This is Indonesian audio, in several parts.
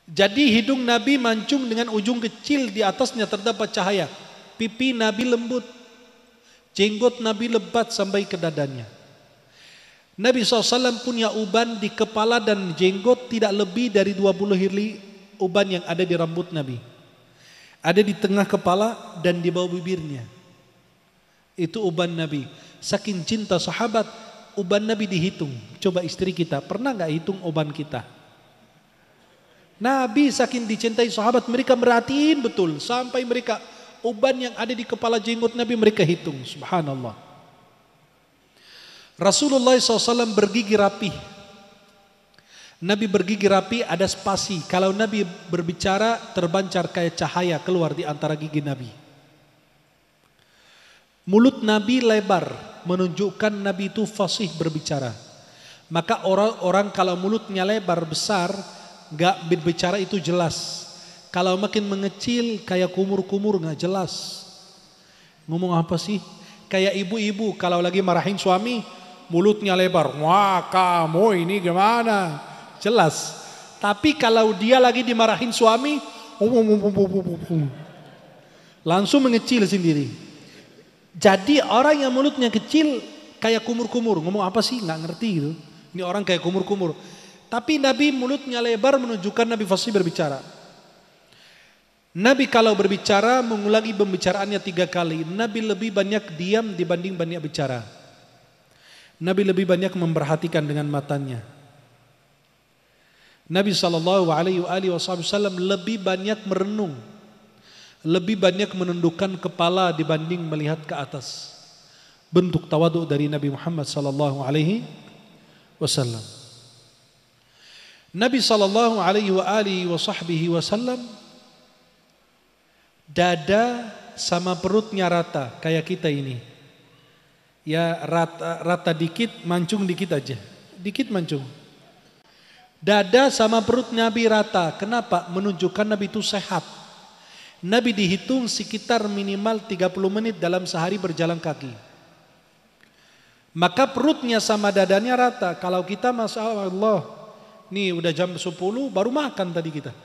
Jadi hidung Nabi mancung dengan ujung kecil, di atasnya terdapat cahaya. Pipi Nabi lembut, jenggot Nabi lebat sampai ke dadanya. Nabi SAW punya uban di kepala dan jenggot tidak lebih dari 20 hili uban yang ada di rambut Nabi. Ada di tengah kepala dan di bawah bibirnya. Itu uban Nabi. Saking cinta sahabat, uban Nabi dihitung. Coba istri kita, pernah gak hitung uban kita? Nabi saking dicintai sahabat, mereka merhatiin betul. Sampai mereka, uban yang ada di kepala jenggot Nabi mereka hitung. Subhanallah. Rasulullah SAW bergigi rapi. Nabi bergigi rapi, ada spasi. Kalau Nabi berbicara, terbancar kayak cahaya keluar di antara gigi Nabi. Mulut Nabi lebar, menunjukkan Nabi itu fasih berbicara. Maka orang-orang kalau mulutnya lebar besar, gak berbicara itu jelas. Kalau makin mengecil kayak kumur-kumur gak jelas. Ngomong apa sih? Kayak ibu-ibu kalau lagi marahin suami, mulutnya lebar. Wah, kamu ini gimana? Jelas. Tapi kalau dia lagi dimarahin suami, langsung mengecil sendiri. Jadi orang yang mulutnya kecil kayak kumur-kumur. Ngomong apa sih? Gak ngerti gitu. Ini orang kayak kumur-kumur. Tapi Nabi mulutnya lebar menunjukkan Nabi fasih berbicara. Nabi kalau berbicara mengulangi pembicaraannya 3 kali. Nabi lebih banyak diam dibanding banyak bicara. Nabi lebih banyak memperhatikan dengan matanya. Nabi SAW lebih banyak merenung. Lebih banyak menundukkan kepala dibanding melihat ke atas. Bentuk tawaduk dari Nabi Muhammad SAW. Nabi SAW dada sama perutnya rata kayak kita ini. Ya rata dikit, mancung dikit aja. Dikit mancung. Dada sama perut Nabi rata. Kenapa? Menunjukkan Nabi itu sehat. Nabi dihitung sekitar minimal 30 menit dalam sehari berjalan kaki. Maka perutnya sama dadanya rata. Kalau kita Masya Allah, nih udah jam 10 baru makan tadi kita.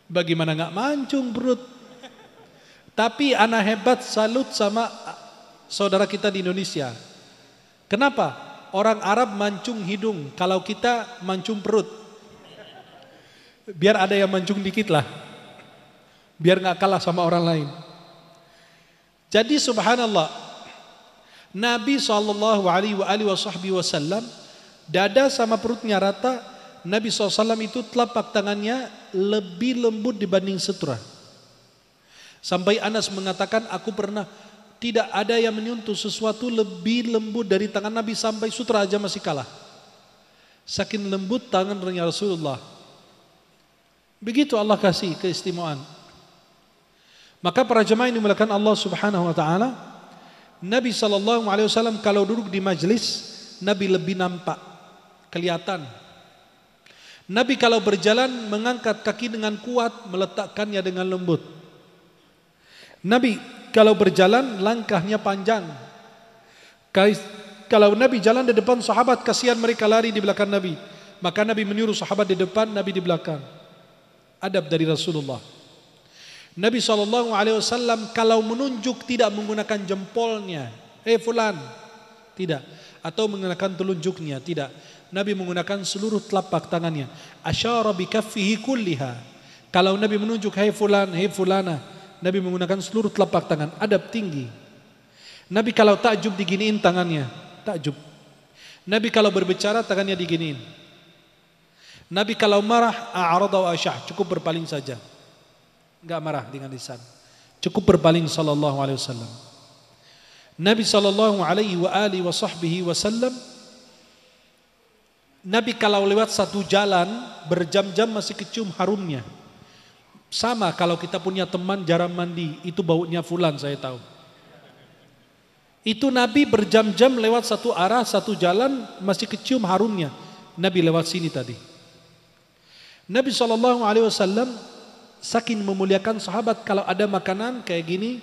Bagaimana gak mancung perut? Tapi anak hebat salut sama saudara kita di Indonesia. Kenapa? Orang Arab mancung hidung, kalau kita mancung perut. Biar ada yang mancung dikit lah. Biar gak kalah sama orang lain. Jadi subhanallah, Nabi SAW dada sama perutnya rata. Nabi SAW itu telapak tangannya lebih lembut dibanding sutra. Sampai Anas mengatakan, aku pernah tidak ada yang menyentuh sesuatu lebih lembut dari tangan Nabi, sampai sutra aja masih kalah. Saking lembut tangannya Rasulullah. Begitu Allah kasih keistimewaan. Maka para jemaah yang dimuliakan Allah Subhanahu wa taala, Nabi SAW kalau duduk di majlis, Nabi lebih nampak, kelihatan. Nabi kalau berjalan mengangkat kaki dengan kuat, meletakkannya dengan lembut. Nabi kalau berjalan langkahnya panjang. Kalau Nabi jalan di depan sahabat, kasihan mereka lari di belakang Nabi. Maka Nabi menyuruh sahabat di depan, Nabi di belakang. Adab dari Rasulullah. Nabi SAW kalau menunjuk tidak menggunakan jempolnya. Fulan. Tidak. Atau menggunakan telunjuknya. Tidak. Nabi menggunakan seluruh telapak tangannya. Asyara bikaffihi kulliha. Kalau Nabi menunjuk, hei fulan, hei fulana, Nabi menggunakan seluruh telapak tangan. Adab tinggi. Nabi kalau takjub diginiin tangannya. Takjub. Nabi kalau berbicara tangannya diginiin. Nabi kalau marah, a'rada wa asyah, cukup berpaling saja. Enggak marah dengan lisan. Cukup berpaling sallallahu alaihi wasallam. Nabi sallallahu alaihi wasallam, Nabi kalau lewat satu jalan berjam-jam masih kecium harumnya. Sama kalau kita punya teman jarang mandi, itu baunya fulan saya tahu. Itu Nabi berjam-jam lewat satu arah, satu jalan masih kecium harumnya. Nabi lewat sini tadi. Nabi SAW saking memuliakan sahabat, kalau ada makanan kayak gini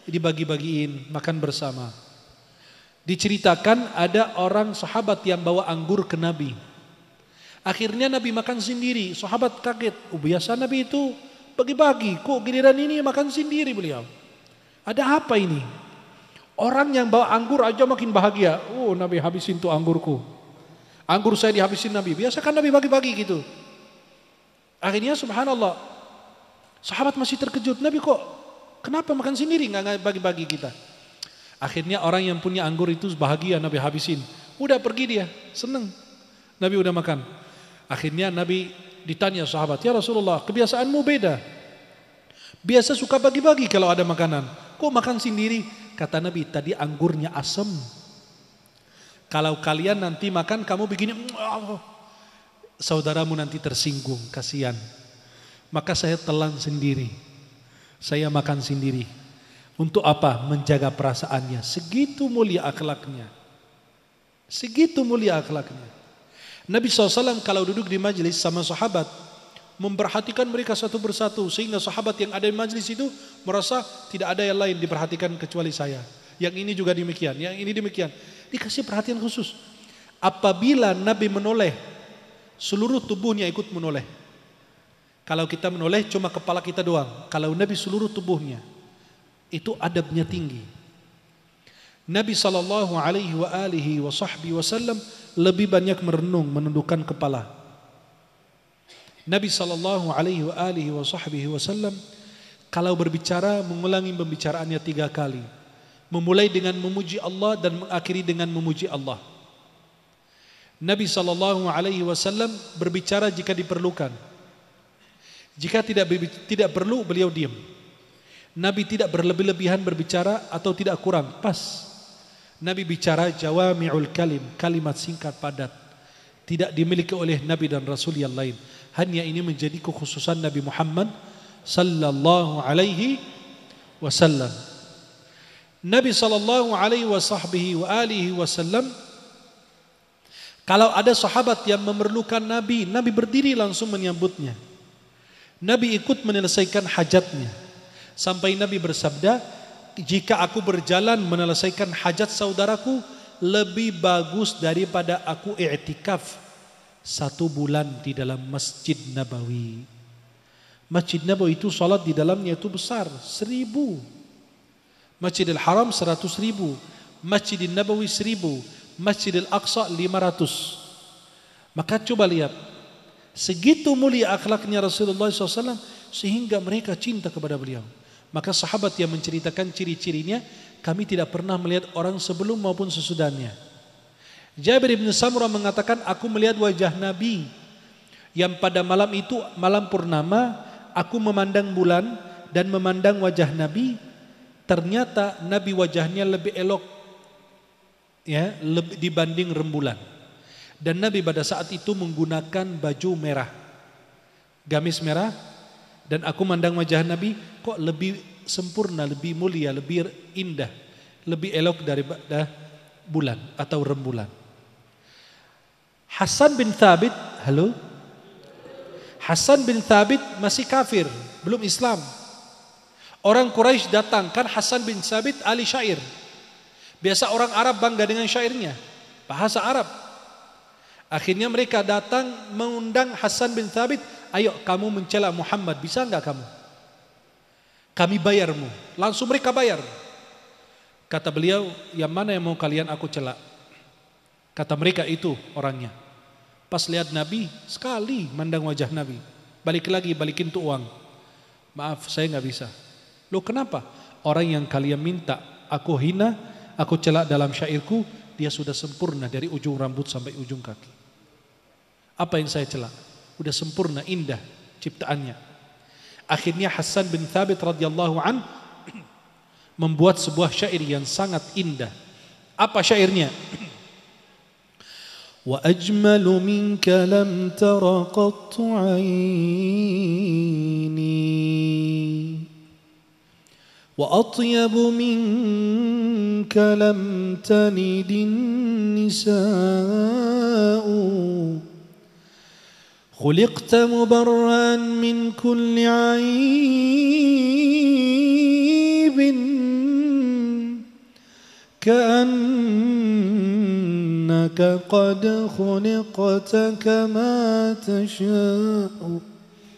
dibagi-bagiin, makan bersama. Diceritakan ada orang sahabat yang bawa anggur ke Nabi. Akhirnya Nabi makan sendiri. Sahabat kaget. Oh, biasa Nabi itu bagi-bagi. Kok giliran ini makan sendiri beliau? Ada apa ini? Orang yang bawa anggur aja makin bahagia. Oh, Nabi habisin tuh anggurku. Anggur saya dihabisin Nabi. Biasa kan Nabi bagi-bagi gitu. Akhirnya subhanallah, sahabat masih terkejut. Nabi kok kenapa makan sendiri nggak bagi-bagi kita? Akhirnya orang yang punya anggur itu bahagia Nabi habisin. Udah pergi dia, seneng. Nabi udah makan. Akhirnya Nabi ditanya sahabat, ya Rasulullah, kebiasaanmu beda. Biasa suka bagi-bagi kalau ada makanan. Kok makan sendiri? Kata Nabi, tadi anggurnya asam. Kalau kalian nanti makan kamu begini, saudaramu nanti tersinggung, kasihan. Maka saya telan sendiri. Saya makan sendiri. Untuk apa? Menjaga perasaannya. Segitu mulia akhlaknya. Segitu mulia akhlaknya. Nabi SAW kalau duduk di majelis sama sahabat, memperhatikan mereka satu persatu. Sehingga sahabat yang ada di majelis itu merasa tidak ada yang lain diperhatikan kecuali saya. Yang ini juga demikian, yang ini demikian. Dikasih perhatian khusus. Apabila Nabi menoleh, seluruh tubuhnya ikut menoleh. Kalau kita menoleh cuma kepala kita doang. Kalau Nabi seluruh tubuhnya, itu adabnya tinggi. Nabi SAW lebih banyak merenung, menundukkan kepala. Nabi SAW kalau berbicara mengulangi pembicaraannya 3 kali. Memulai dengan memuji Allah dan mengakhiri dengan memuji Allah. Nabi SAW berbicara jika diperlukan. Jika tidak perlu, beliau diam. Nabi tidak berlebih-lebihan berbicara atau tidak kurang, pas. Nabi bicara jawami'ul kalim, kalimat singkat padat. Tidak dimiliki oleh Nabi dan Rasul yang lain. Hanya ini menjadi kekhususan Nabi Muhammad sallallahu alaihi wasallam. Nabi sallallahu alaihi wasallam, kalau ada sahabat yang memerlukan Nabi, Nabi berdiri langsung menyambutnya. Nabi ikut menyelesaikan hajatnya. Sampai Nabi bersabda, jika aku berjalan menyelesaikan hajat saudaraku, lebih bagus daripada aku i'tikaf 1 bulan di dalam Masjid Nabawi. Masjid Nabawi itu salat di dalamnya itu besar, 1000. Masjidil Haram 100.000. Masjidil Nabawi 1000. Masjidil Aqsa 500. Maka coba lihat, segitu mulia akhlaknya Rasulullah SAW sehingga mereka cinta kepada beliau. Maka sahabat yang menceritakan ciri-cirinya, kami tidak pernah melihat orang sebelum maupun sesudahnya. Jabir bin Samurah mengatakan, aku melihat wajah Nabi yang pada malam itu, malam purnama, aku memandang bulan dan memandang wajah Nabi. Ternyata Nabi wajahnya lebih elok ya, lebih dibanding rembulan. Dan Nabi pada saat itu menggunakan baju merah, gamis merah. Dan aku mandang wajah Nabi kok lebih sempurna, lebih mulia, lebih indah, lebih elok daripada bulan atau rembulan. Hasan bin Thabit, halo? Hasan bin Thabit masih kafir, belum Islam. Orang Quraisy datang, kan Hasan bin Thabit ahli syair. Biasa orang Arab bangga dengan syairnya, bahasa Arab. Akhirnya mereka datang mengundang Hasan bin Thabit, ayo kamu mencela Muhammad, bisa enggak kamu? Kami bayarmu. Langsung mereka bayar. Kata beliau, yang mana yang mau kalian aku cela? Kata mereka, itu orangnya. Pas lihat Nabi, sekali mandang wajah Nabi. Balik lagi, balikin tuh uang. Maaf, saya enggak bisa. Loh kenapa? Orang yang kalian minta aku hina, aku cela dalam syairku, dia sudah sempurna dari ujung rambut sampai ujung kaki. Apa yang saya cela? Udah sempurna, indah ciptaannya. Akhirnya Hasan bin Thabit radhiyallahu an membuat sebuah syair yang sangat indah. Apa syairnya? Wa ajmalu minka lam tara qattu aini wa atyabu minka lam tanidin nisa'u خلقت مبرأ من كل عيب كأنك innaka qad khuliqta kama tasha'u.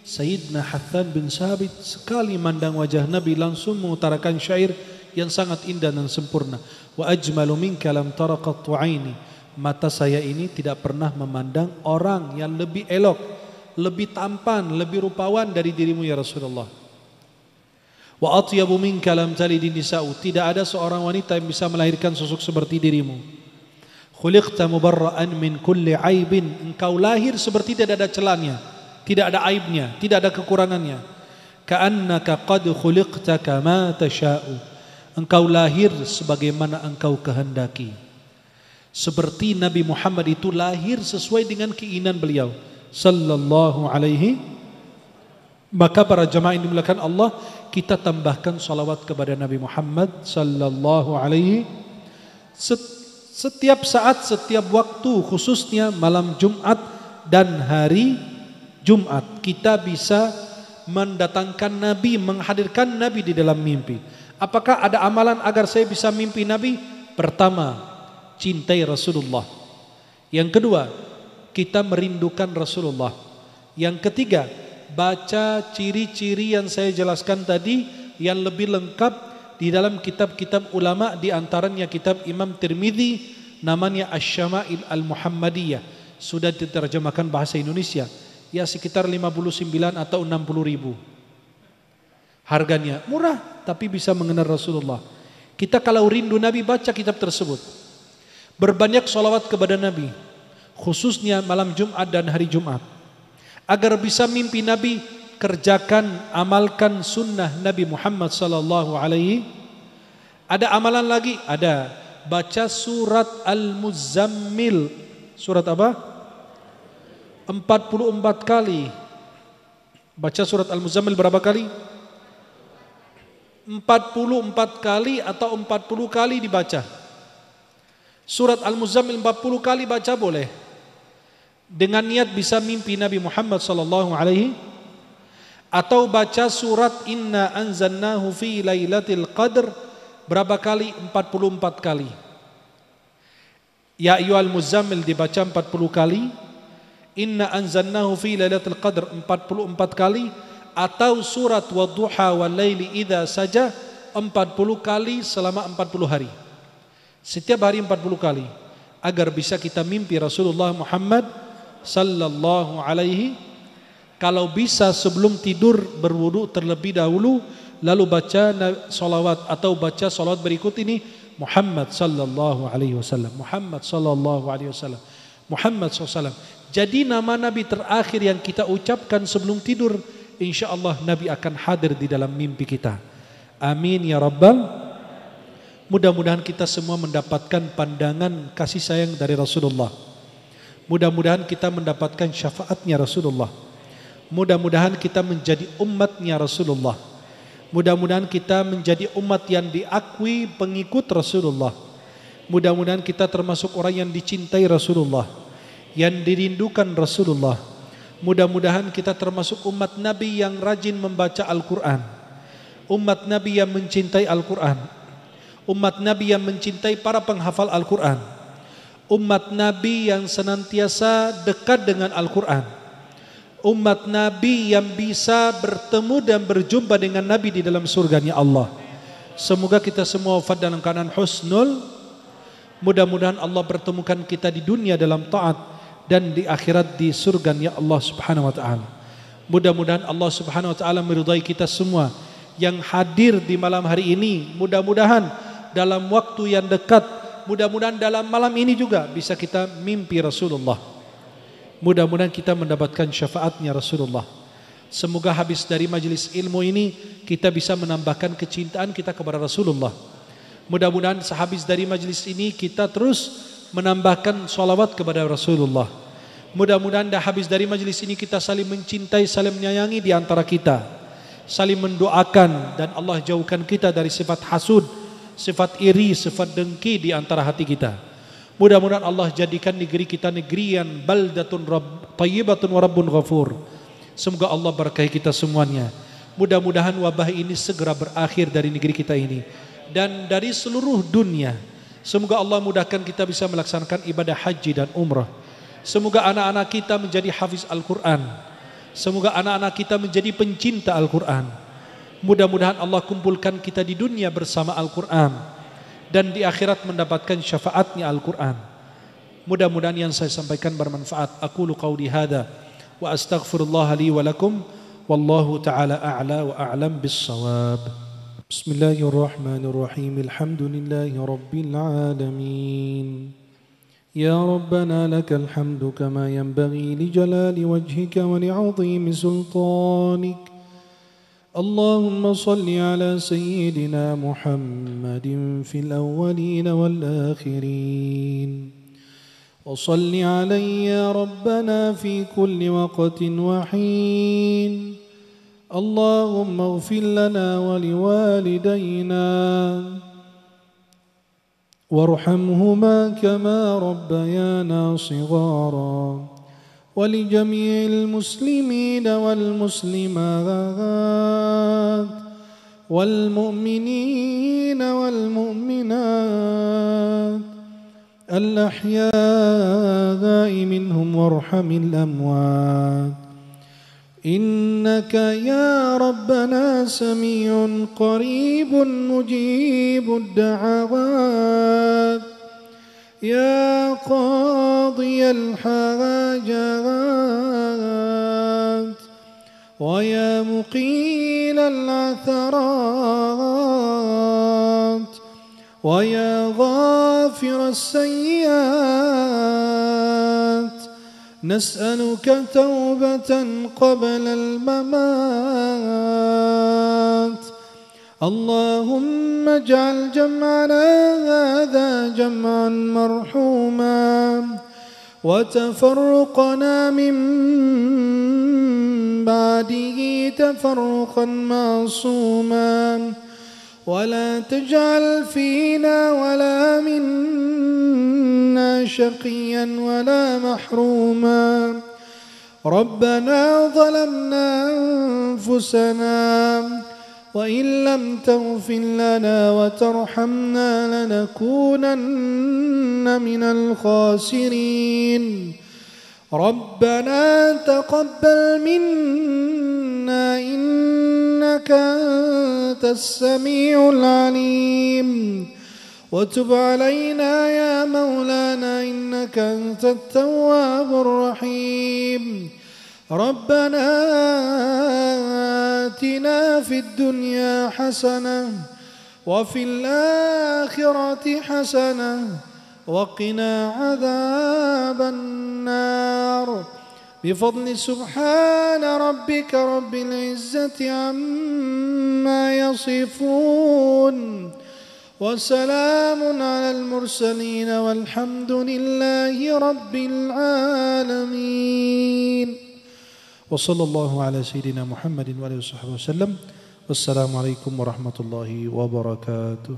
Sayyidina Hassan bin Sabit sekali mandang wajah Nabi langsung mengutarakan syair yang sangat indah dan sempurna. Wa ajmalu minka lam tara qattu aini. Mata saya ini tidak pernah memandang orang yang lebih elok, lebih tampan, lebih rupawan dari dirimu ya Rasulullah. Wa atyabu minka lam talidin nisa'u. Tidak ada seorang wanita yang bisa melahirkan sosok seperti dirimu. Khuliqta mubarra'an min kulli aibin. Engkau lahir seperti tidak ada celahnya, tidak ada aibnya, tidak ada kekurangannya. Ka'annaka qad khuliqta kama tasha'u. Engkau lahir sebagaimana engkau kehendaki. Seperti Nabi Muhammad itu lahir sesuai dengan keinginan beliau sallallahu alaihi. Maka para jamaah yang dimuliakan Allah, kita tambahkan salawat kepada Nabi Muhammad sallallahu alaihi. Setiap saat, setiap waktu, khususnya malam Jumat dan hari Jumat, kita bisa mendatangkan Nabi, menghadirkan Nabi di dalam mimpi. Apakah ada amalan agar saya bisa mimpi Nabi? Pertama, cintai Rasulullah. Yang kedua, kita merindukan Rasulullah. Yang ketiga, baca ciri-ciri yang saya jelaskan tadi yang lebih lengkap di dalam kitab-kitab ulama, di antaranya kitab Imam Tirmidzi namanya Asy-Syama'il Al-Muhammadiyah, sudah diterjemahkan bahasa Indonesia. Ya sekitar 59 atau 60 ribu. Harganya murah tapi bisa mengenal Rasulullah. Kita kalau rindu Nabi baca kitab tersebut. Berbanyak sholawat kepada Nabi, khususnya malam Jumat dan hari Jumat. Agar bisa mimpi Nabi, kerjakan, amalkan sunnah Nabi Muhammad sallallahu alaihi. Ada amalan lagi? Ada. Baca surat Al-Muzammil. Surat apa? 44 kali. Baca surat Al-Muzammil berapa kali? 44 kali atau 40 kali dibaca. Surat Al-Muzammil 40 kali baca boleh. Dengan niat bisa mimpi Nabi Muhammad sallallahu alaihi. Atau baca surat Inna anzalnahu fi lailatul qadr berapa kali? 44 kali. Ya ayyuhal muzammil dibaca 40 kali. Inna anzalnahu fi lailatul qadr 44 kali, atau surat wadduha wal laili idza saja 40 kali selama 40 hari. Setiap hari 40 kali agar bisa kita mimpi Rasulullah Muhammad sallallahu alaihi. Kalau bisa sebelum tidur berwudu terlebih dahulu, lalu baca salawat atau baca salawat berikut ini, Muhammad sallallahu alaihi wasallam, Muhammad sallallahu alaihi wasallam, Muhammad sallallahu alaihi wasallam. Jadi nama Nabi terakhir yang kita ucapkan sebelum tidur, insya Allah Nabi akan hadir di dalam mimpi kita. Amin ya Rabbal. Mudah-mudahan kita semua mendapatkan pandangan kasih sayang dari Rasulullah. Mudah-mudahan kita mendapatkan syafaatnya Rasulullah. Mudah-mudahan kita menjadi umatnya Rasulullah. Mudah-mudahan kita menjadi umat yang diakui pengikut Rasulullah. Mudah-mudahan kita termasuk orang yang dicintai Rasulullah, yang dirindukan Rasulullah. Mudah-mudahan kita termasuk umat Nabi yang rajin membaca Al-Quran, umat Nabi yang mencintai Al-Quran, umat Nabi yang mencintai para penghafal Al-Quran, umat Nabi yang senantiasa dekat dengan Al-Quran, umat Nabi yang bisa bertemu dan berjumpa dengan Nabi di dalam surganya Allah. Semoga kita semua wafat dalam keadaan husnul. Mudah-mudahan Allah pertemukan kita di dunia dalam taat dan di akhirat di surganya Allah Subhanahu wa taala. Mudah-mudahan Allah Subhanahu wa taala meridai kita semua yang hadir di malam hari ini. Mudah-mudahan dalam waktu yang dekat, mudah-mudahan dalam malam ini juga bisa kita mimpi Rasulullah. Mudah-mudahan kita mendapatkan syafaatnya Rasulullah. Semoga habis dari majelis ilmu ini kita bisa menambahkan kecintaan kita kepada Rasulullah. Mudah-mudahan sehabis dari majelis ini kita terus menambahkan salawat kepada Rasulullah. Mudah-mudahan dah habis dari majelis ini kita saling mencintai, saling menyayangi di antara kita, saling mendoakan, dan Allah jauhkan kita dari sifat hasud, sifat iri, sifat dengki di antara hati kita. Mudah-mudahan Allah jadikan negeri kita negeri yang baldatun thayyibatun wa rabbun ghafur. Semoga Allah berkahi kita semuanya. Mudah-mudahan wabah ini segera berakhir dari negeri kita ini dan dari seluruh dunia. Semoga Allah mudahkan kita bisa melaksanakan ibadah haji dan umrah. Semoga anak-anak kita menjadi hafiz Al-Quran. Semoga anak-anak kita menjadi pencinta Al-Quran. Mudah-mudahan Allah kumpulkan kita di dunia bersama Al-Quran dan di akhirat mendapatkan syafaatnya Al-Quran. Mudah-mudahan yang saya sampaikan bermanfaat. Aqulu qawli hadha wa astaghfirullah li wa lakum. Wallahu ta'ala a'la wa a'lam bis-shawab. Bismillahirrahmanirrahim. Alhamdulillahi rabbil alamin. Ya Rabbana lakal hamdu kama yanbaghi li jalali wajhika wa li'azimi sultanik. Allahumma salli ala sayyidina Muhammadin fil awwalin wal akhirin. Wa salli alayhi ya Rabbana fi kulli waqtin wa hin. Allahumma ighfir lana wa liwalidayna warhamhuma kama rabbayana shighara wa li jami'il muslimina wal muslimat wal mu'minina wal mu'minat al ahya'i minhum warhamil amwat. إنك يا ربنا سميع قريب مجيب الدعوات يا قاضي الحاجات ويا مقيل العثرات ويا غافر السيئات نسألك توبة قبل الممات. اللهم اجعل جمعنا هذا جمعا مرحوما وتفرقنا من بعده تفرقا معصوما ولا تجعل فينا ولا منا شقيا ولا محروما. ربنا ظلمنا أنفسنا وإن لم تغفر لنا وترحمنا لنكونن من الخاسرين. ربنا تقبل منا إنك أنت السميع العليم وتب علينا يا مولانا إنك أنت التواب الرحيم. ربنا آتنا في الدنيا حسنة وفي الآخرة حسنة وقنا عذاب النار بفضل سبحان ربك رب العزة عما يصفون وسلام على المرسلين والحمد لله رب العالمين. وصلى الله على سيدنا محمد وآله وصحبه وسلم. والسلام عليكم ورحمة الله وبركاته.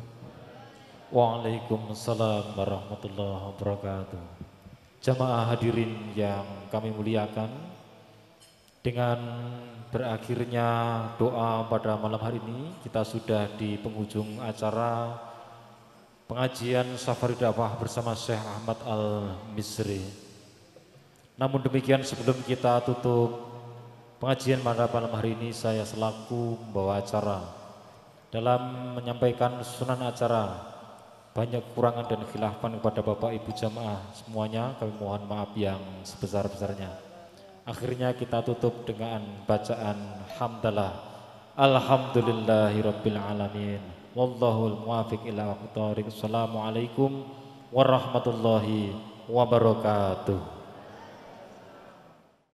Waalaikumsalam warahmatullahi wabarakatuh. Jamaah hadirin yang kami muliakan, dengan berakhirnya doa pada malam hari ini, kita sudah di penghujung acara pengajian Safari Dakwah bersama Syekh Ahmad Al-Misri. Namun demikian, sebelum kita tutup pengajian pada malam hari ini, saya selaku membawa acara dalam menyampaikan susunan acara. Banyak kekurangan dan khilafan kepada Bapak Ibu jamaah semuanya, kami mohon maaf yang sebesar-besarnya. Akhirnya kita tutup dengan bacaan hamdalah. Alhamdulillahirabbil alamin. Wallahul muwaffiq ila aqthariq. Assalamualaikum warahmatullahi wabarakatuh.